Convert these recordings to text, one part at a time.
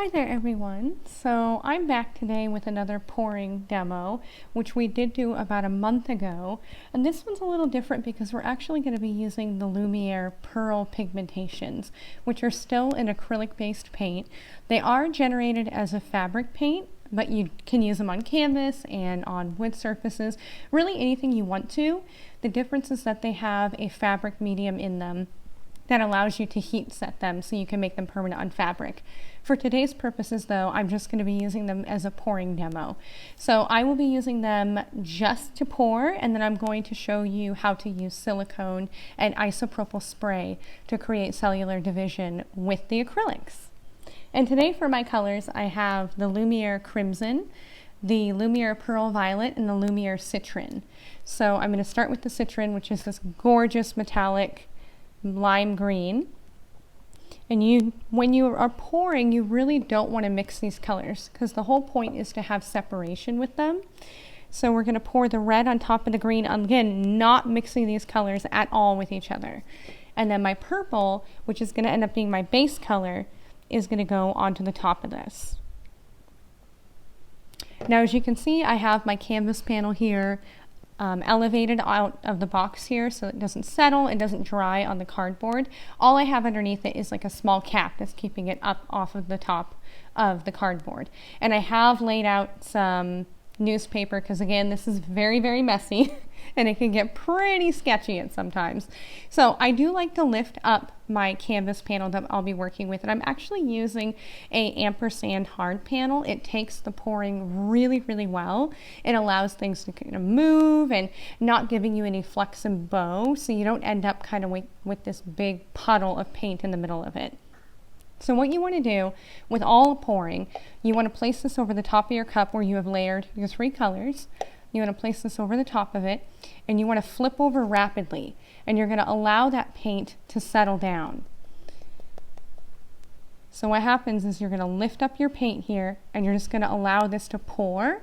Hi there everyone. So I'm back today with another pouring demo, which we did do about a month ago. And this one's a little different because we're actually going to be using the Lumier Pearl pigmentations, which are still an acrylic-based paint. They are generated as a fabric paint, but you can use them on canvas and on wood surfaces, really anything you want to. The difference is that they have a fabric medium in them that allows you to heat set them so you can make them permanent on fabric. For today's purposes though, I'm just going to be using them as a pouring demo. So I will be using them just to pour, and then I'm going to show you how to use silicone and isopropyl spray to create cellular division with the acrylics. And today for my colors, I have the Lumier Crimson, the Lumier Pearl Violet, and the Lumier Citrone. So I'm going to start with the Citrone, which is this gorgeous metallic lime green. And when you are pouring, you really don't want to mix these colors because the whole point is to have separation with them. So we're going to pour the red on top of the green, again, not mixing these colors at all with each other. And then my purple, which is going to end up being my base color, is going to go onto the top of this. Now, as you can see, I have my canvas panel here elevated out of the box here so it doesn't settle and doesn't dry on the cardboard. All I have underneath it is like a small cap that's keeping it up off of the top of the cardboard. And I have laid out some newspaper because again, this is very, very messy and it can get pretty sketchy at sometimes. So I do like to lift up my canvas panel that I'll be working with, and I'm actually using a Ampersand hard panel. It takes the pouring really, really well. It allows things to kind of move and not giving you any flex and bow, so you don't end up kind of with this big puddle of paint in the middle of it. So what you want to do with all pouring, you want to place this over the top of your cup where you have layered your three colors. You want to place this over the top of it, and you want to flip over rapidly, and you're going to allow that paint to settle down. So what happens is you're going to lift up your paint here, and you're just going to allow this to pour,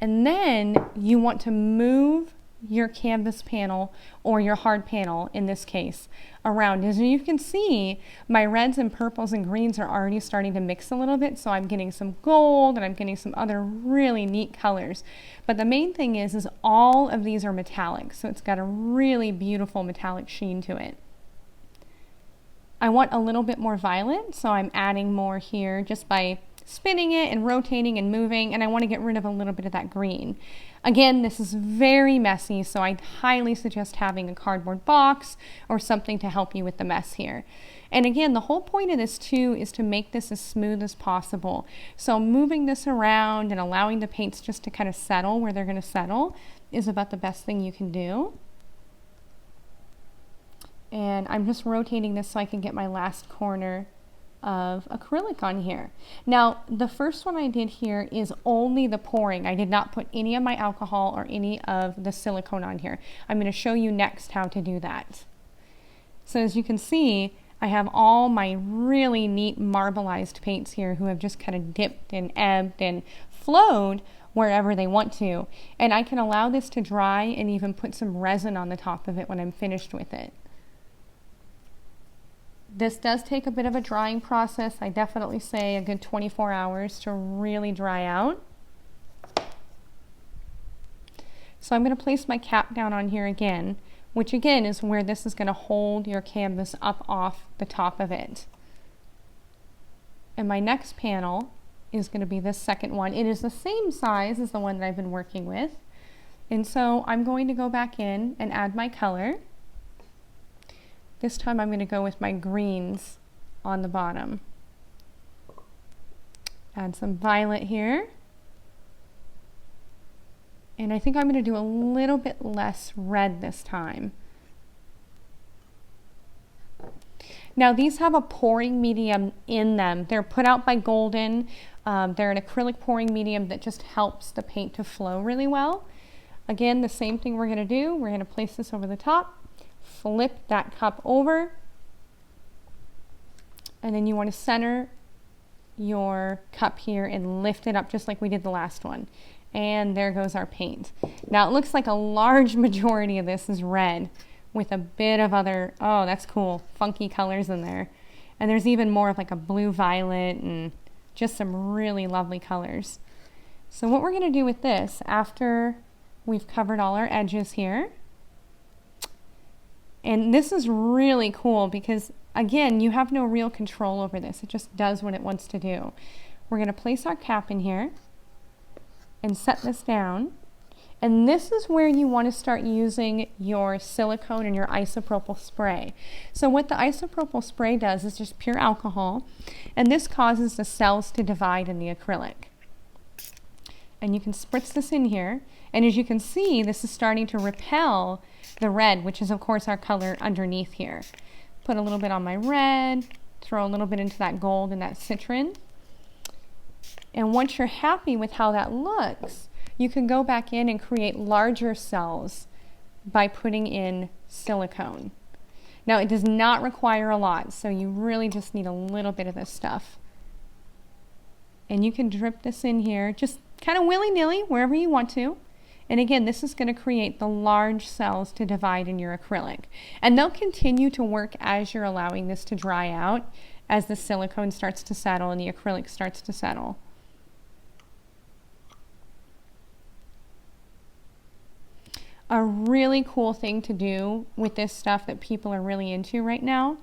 and then you want to move your canvas panel, or your hard panel in this case, around. As you can see, my reds and purples and greens are already starting to mix a little bit, so I'm getting some gold and I'm getting some other really neat colors. But the main thing is all of these are metallic, so it's got a really beautiful metallic sheen to it. I want a little bit more violet, so I'm adding more here just by spinning it and rotating and moving, and I want to get rid of a little bit of that green. Again, this is very messy, so I highly suggest having a cardboard box or something to help you with the mess here. And again, the whole point of this too is to make this as smooth as possible. So moving this around and allowing the paints just to kind of settle where they're going to settle is about the best thing you can do. And I'm just rotating this so I can get my last corner of acrylic on here. Now, the first one I did here is only the pouring. I did not put any of my alcohol or any of the silicone on here. I'm going to show you next how to do that. So as you can see, I have all my really neat marbleized paints here who have just kind of dipped and ebbed and flowed wherever they want to. And I can allow this to dry and even put some resin on the top of it when I'm finished with it. This does take a bit of a drying process. I definitely say a good 24 hours to really dry out. So I'm going to place my cap down on here again, which again is where this is going to hold your canvas up off the top of it. And my next panel is going to be this second one. It is the same size as the one that I've been working with. And so I'm going to go back in and add my color. This time I'm going to go with my greens on the bottom. Add some violet here. And I think I'm going to do a little bit less red this time. Now these have a pouring medium in them. They're put out by Golden. They're an acrylic pouring medium that just helps the paint to flow really well. Again, the same thing we're going to do. We're going to place this over the top. Flip that cup over, and then you want to center your cup here and lift it up just like we did the last one. And there goes our paint. Now it looks like a large majority of this is red with a bit of other, oh that's cool, funky colors in there. And there's even more of like a blue violet and just some really lovely colors. So what we're going to do with this, after we've covered all our edges here, and this is really cool because, again, you have no real control over this. It just does what it wants to do. We're going to place our cap in here and set this down. And this is where you want to start using your silicone and your isopropyl spray. So what the isopropyl spray does is just pure alcohol, and this causes the cells to divide in the acrylic. And you can spritz this in here, and as you can see, this is starting to repel the red, which is of course our color underneath here. Put a little bit on my red, throw a little bit into that gold and that citron. And once you're happy with how that looks, you can go back in and create larger cells by putting in silicone. Now, it does not require a lot, so you really just need a little bit of this stuff. And you can drip this in here, just kind of willy-nilly, wherever you want to. And again, this is going to create the large cells to divide in your acrylic. And they'll continue to work as you're allowing this to dry out, as the silicone starts to settle and the acrylic starts to settle. A really cool thing to do with this stuff that people are really into right now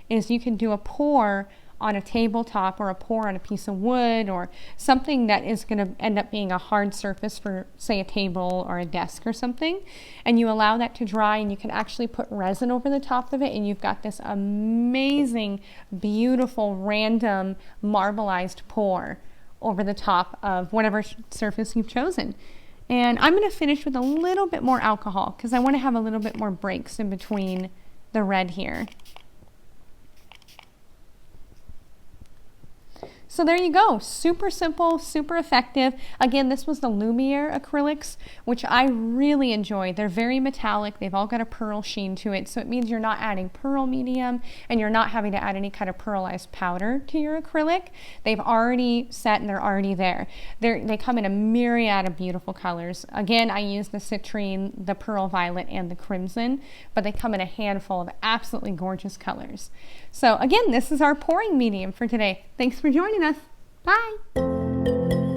is you can do a pour on a tabletop or a pour on a piece of wood or something that is going to end up being a hard surface for, say, a table or a desk or something. And you allow that to dry, and you can actually put resin over the top of it, and you've got this amazing, beautiful, random marbleized pour over the top of whatever surface you've chosen. And I'm going to finish with a little bit more alcohol because I want to have a little bit more breaks in between the red here. So there you go, super simple, super effective. Again, this was the Lumier acrylics, which I really enjoy. They're very metallic, they've all got a pearl sheen to it, so it means you're not adding pearl medium and you're not having to add any kind of pearlized powder to your acrylic. They've already set and they're already there. They come in a myriad of beautiful colors. Again, I use the citrine, the pearl violet, and the crimson, but they come in a handful of absolutely gorgeous colors. So again, this is our pouring medium for today. Thanks for joining us. Bye.